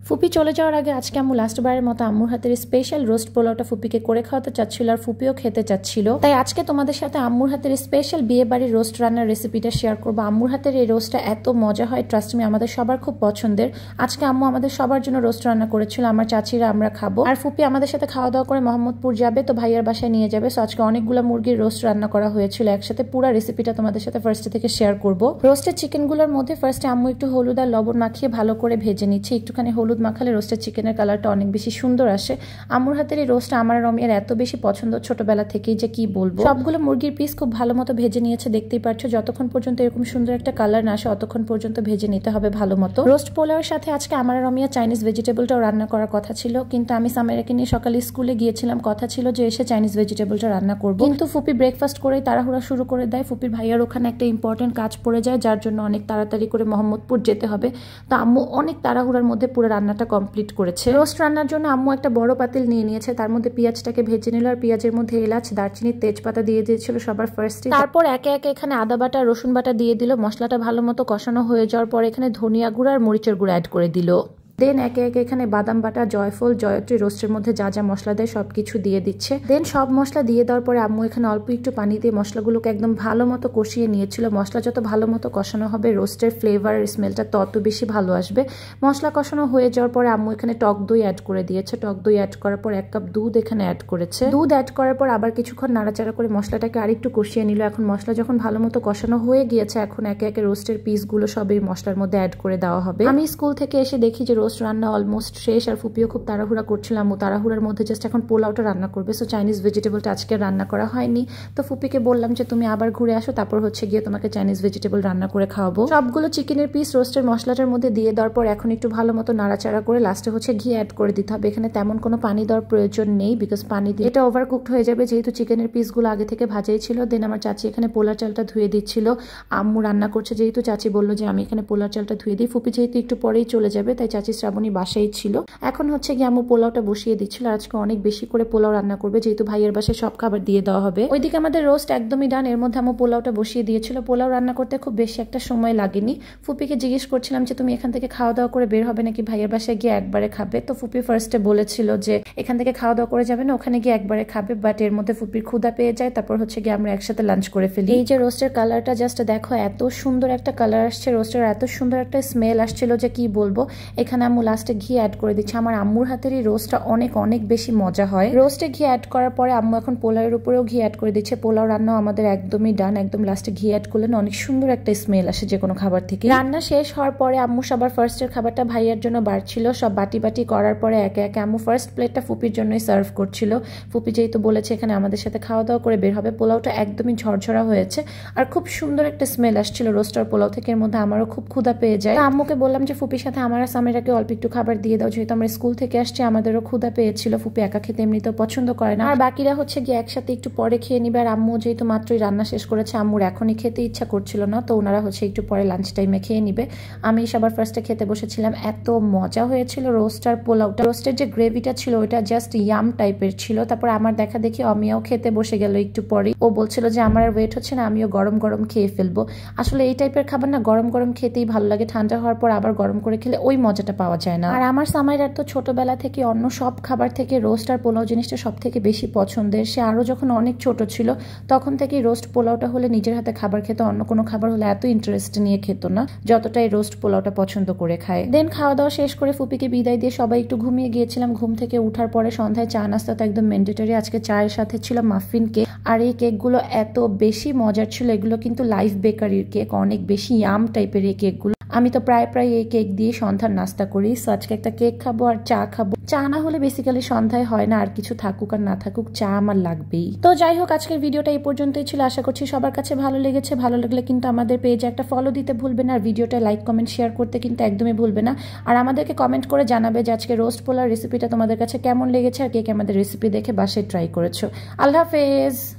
ফুপি চলে যাওয়ার আগে আজকে আম্মু লাস্টবারের মতো আম্মুর হাতের স্পেশাল রোস্ট পোলাওটা ফুপিকে করে খাওয়াতে চাচ্ছিল আর ফুপিও খেতে চাচ্ছিল। তাই আজকে তোমাদের সাথে আম্মুর হাতের স্পেশাল বিয়ে বাড়ির রোস্ট রান্নার রেসিপিটা শেয়ার করবো। আম্মুর হাতের এই রোস্টটা এত মজা হয়, ট্রাস্ট মি, আমাদের সবার খুব পছন্দের। আজকে আম্মু আমাদের সবার জন্য রোস্ট রান্না করেছিল, আমার চাচিরা আমরা খাবো। আর ফুপি আমাদের সাথে খাওয়া দাওয়া করে মোহাম্মদপুর যাবে, তো ভাইয়ার বাসায় নিয়ে যাবে। সো আজকে অনেকগুলো মুরগির রোস্ট রান্না করা হয়েছিল একসাথে। পুরো রেসিপিটা তোমাদের সাথে ফার্স্টে থেকে শেয়ার করবো। রোস্টের চিকেনগুলোর মধ্যে ফার্স্টে আম্মু একটু হলুদ আর লবণ মাখিয়ে ভালো করে ভেজে নিচ্ছে। একটুখানি হলুদ মাখালে রোস্টের চিকেনের কালারটা অনেক বেশি সুন্দর আসে। আম্মুর হাতের এই রোস্টটা আমার রমিয়ার এত বেশি পছন্দ ছোটবেলা থেকেই যে কি বলবো। সবগুলো মুরগির পিস খুব ভালো মতো ভেজে নিয়েছে, দেখতেই পাচ্ছ। যতক্ষণ পর্যন্ত এরকম সুন্দর একটা কালার না আসে অতক্ষণ পর্যন্ত ভেজে নিতে হবে ভালো মতো। রোস্ট পোলাওয়ের সাথে আজকে আমার রমিয়া চাইনিজ ভেজিটেবলটাও রান্না করার কথা ছিল, কিন্তু আমি সামেরাকে নিয়ে সকালে স্কুলে গিয়েছিলাম। কথা ছিল যে এসে চাইনিজ ভেজিটেবলটা রান্না করবো, কিন্তু ফুপি ব্রেকফাস্ট করেই তাড়াহুড়া শুরু করে দেয়। ফুপির ভাইয়ার ওখানে একটা ইম্পর্টেন্ট কাজ পড়ে যায়, যার জন্য অনেক তাড়াতাড়ি করে মোহাম্মদপুর যেতে হবে। তো আম্মু অনেক তাড়াহুড়ার মধ্যে পুরো রান্নাটা কমপ্লিট করেছে। রোস্ট রান্নার জন্য আম্মু একটা বড় পাতিল নিয়ে নিয়েছে, তার মধ্যে পেঁয়াজটাকে ভেজে নিল আর পেঁয়াজের মধ্যে এলাচ, দারচিনি, তেজপাতা দিয়ে দিয়েছিল সবার ফার্স্টে। তারপর একে একে এখানে আদা বাটা, রসুন বাটা দিয়ে দিল। মশলাটা ভালো মতো কষানো হয়ে যাওয়ার পর এখানে ধনিয়া গুঁড়া আর মরিচের গুঁড়া অ্যাড করে দিল। দেন একে একে এখানে বাদাম বাটা, জয়ফল, জয়ত্রী, রোস্টের মধ্যে যা যা মশলা দেয় সবকিছু দিয়ে দিচ্ছে। দেন সব মশলা দিয়ে দেওয়ার পরে আম্মু এখানে অল্প একটু পানি দিয়ে মশলাগুলোকে একদম ভালো মতো কষিয়ে নিয়েছিল। মশলা যত ভালো মতো কষানো হবে রোস্টের ফ্লেভার স্মেলটা তত বেশি ভালো আসবে। মশলা কষানো হয়ে যাওয়ার পরে আম্মু এখানে টক দই অ্যাড করে দিয়েছে। টক দই অ্যাড করার পর 1 কাপ দুধ এখানে অ্যাড করেছে। দুধ অ্যাড করার পর আবার কিছুক্ষণ নাড়াচাড়া করে মশলাটাকে আরেকটু কষিয়ে নিল। এখন মশলা যখন ভালো মতো কষানো হয়ে গিয়েছে, এখন একে একে রোস্টের পিসগুলো সব এই মশলার মধ্যে অ্যাড করে দেওয়া হবে। আমি স্কুল থেকে এসে দেখি যে রোস্ট রান্না অলমোস্ট শেষ আর ফুপিও খুব তাড়াহুড়া করছিলাম। ও তাড়াহুড়ার মধ্যে জাস্ট এখন পোলাওটা রান্না করবে। সো চাইনিজ ভেজিটেবলটা আজকে রান্না করা হয়নি। তো ফুপিকে বললাম যে তুমি আবার ঘুরে আসো, তারপর হচ্ছে গিয়ে তোমাকে চাইনিজ ভেজিটেবল রান্না করে খাওয়াবো। সবগুলো চিকেনের পিস রোস্টের মশলাটার মধ্যে দিয়ে দেওয়ার পর এখন একটু ভালো মতো নাড়াচাড়া করে লাস্টে হচ্ছে ঘি অ্যাড করে দিতে হবে। এখানে তেমন কোনো পানি দেওয়ার প্রয়োজন নেই, বিকজ পানি দিয়ে এটা ওভার কুকড হয়ে যাবে, যেহেতু চিকেনের পিসগুলো আগে থেকে ভাজাই ছিল। দেন আমার চাচি এখানে পোলার চালটা ধুয়ে দিচ্ছিল। আম্মু রান্না করছে, যেহেতু চাচি বললো যে আমি এখানে পোলার চালটা ধুয়ে দিই। ফুপি যেহেতু একটু পরেই চলে যাবে, তাই চাচি শ্রাবণী বাসায় ছিল। এখন হচ্ছে গিয়ে আম্মু পোলাওটা বসিয়ে দিচ্ছিল। আজকে অনেক বেশি করে পোলাও রান্না করবে, যেহেতু ভাইয়ের বাসায় সব খাবার দিয়ে দেওয়া হবে। ওইদিকে আমাদের রোস্ট একদমই ডান, এর মধ্যে আম্মু পোলাওটা বসিয়ে দিয়েছিল। পোলাও রান্না করতে খুব বেশি একটা সময় লাগেনি। ফুপিকে জিজ্ঞেস করছিলাম যে তুমি এখান থেকে খাওয়া দাওয়া করে বের হবে নাকি ভাইয়ের বাসায় গিয়ে একবারে খাবে। তো ফুপি ফার্স্টে বলেছিল যে এখান থেকে খাওয়া দাওয়া করে যাবে না, ওখানে গিয়ে একবারে খাবে। বাট এর মধ্যে ফুপির ক্ষুধা পেয়ে যায়, তারপর হচ্ছে গিয়ে আমরা একসাথে লাঞ্চ করে ফেলি। এই যে রোস্টের কালারটা জাস্ট দেখো, এত সুন্দর একটা কালার আসছে রোস্টের, এত সুন্দর একটা স্মেল আসছিল যে কি বলবো। এখানে আম্মু লাস্টে ঘি অ্যাড করে দিচ্ছে। আমার আম্মুর হাতের এই রোস্টটা অনেক অনেক বেশি মজা হয়। রোস্টে ঘি অ্যাড করার পরে আম্মু এখন পোলাওয়ের উপরেও ঘি অ্যাড করে দিচ্ছে। পোলাও রান্নাও আমাদের একদমই ডান। একদম লাস্টে ঘি অ্যাড করলে অনেক সুন্দর একটা স্মেল আসে যে কোনো খাবার থেকে। রান্না শেষ হওয়ার পরে আম্মু সবার ফার্স্টের খাবারটা ভাইয়ের জন্য বাড়ছিল। সব বাটি বাটি করার পরে একে একে আম্মু ফার্স্ট প্লেটটা ফুপির জন্যই সার্ভ করছিল। ফুপি যেহেতু বলেছে এখানে আমাদের সাথে খাওয়া দাওয়া করে বের হবে। পোলাওটা একদমই ঝরঝরা হয়েছে আর খুব সুন্দর একটা স্মেল আসছিল রোস্টার পোলাও থেকে। এর মধ্যে আমারও খুব ক্ষুধা পেয়ে যায়। আম্মুকে বললাম যে ফুপির সাথে আমার আর সামিরাকে অল্প একটু খাবার দিয়ে দাও, যেহেতু আমরা স্কুল থেকে আসছি, আমাদেরও ক্ষুধা পেয়েছিল। ফুপি একা খেতে এমনিতেও পছন্দ করে না, আর বাকিরা হচ্ছে গিয়ে একসাথে একটু পরে খেয়ে নিবে। আর আম্মু যেহেতু মাত্রই রান্না শেষ করেছে, আম্মুর এখনই খেতে ইচ্ছা করছিল না, তো ওনারা হচ্ছে একটু পরে লাঞ্চ টাইমে খেয়ে নিবে। আমি সবার ফার্স্টে খেতে বসেছিলাম। এত মজা হয়েছিল রোস্ট আর পোলাওটা। রোস্টের যে গ্রেভিটা ছিল ওইটা জাস্ট ইয়াম টাইপের ছিল। তারপর আমার দেখা দেখি অমিয়াও খেতে বসে গেল একটু পরে। ও বলছিল যে আমার আর ওয়েট হচ্ছে না, আমিও গরম গরম খেয়ে ফেলবো। আসলে এই টাইপের খাবার না গরম গরম খেতেই ভালো লাগে, ঠান্ডা হওয়ার পর আবার গরম করে খেলে ওই মজাটা পাওয়া যায় না। আর আমার সামাইরার তো ছোটবেলা থেকে অন্য সব খাবার থেকে রোস্ট আর পোলাও জিনিসটা সব থেকে বেশি পছন্দের। সে আরো যখন অনেক ছোট ছিল তখন থেকে রোস্ট পোলাওটা হলে নিজের হাতে খাবার খেতে, অন্য কোনো খাবার হলে এত ইন্টারেস্ট নিয়ে খেত না যতটাই রোস্ট পোলাওটা পছন্দ করে খায়। দেন খাওয়া দাওয়া শেষ করে ফুপিকে বিদায় দিয়ে সবাই একটু ঘুমিয়ে গিয়েছিলাম। ঘুম থেকে উঠার পরে সন্ধ্যায় চা নাস্তা তো একদম ম্যান্ডেটরি। আজকে চায়ের সাথে ছিল মাফিন কেক, আর এই কেকগুলো এত বেশি মজার ছিল। এগুলো কিন্তু লাইফ বেকারির কেক, অনেক বেশি ইয়াম টাইপের এই কেকগুলো। আমি তো প্রায় এই কেক দিয়ে সন্ধ্যার নাস্তা করি। সো আজকে একটা কেক খাবো আর চা খাবো। চা না হলে বেসিক্যালি সন্ধ্যায় হয় না, আর কিছু থাকুক আর না থাকুক চা আমার লাগবেই। তো যাই হোক, আজকের ভিডিওটা এই পর্যন্তই ছিল। আশা করছি সবার কাছে ভালো লেগেছে। ভালো লাগলে কিন্তু আমাদের পেজে একটা ফলো দিতে ভুলবে না, আর ভিডিওটা লাইক কমেন্ট শেয়ার করতে কিন্তু একদমই ভুলবে না। আর আমাদেরকে কমেন্ট করে জানাবে যে আজকে রোস্ট পোলার রেসিপিটা তোমাদের কাছে কেমন লেগেছে আর কে কে আমাদের রেসিপি দেখে বাসায় ট্রাই করেছো। আল্লাহ হাফেজ।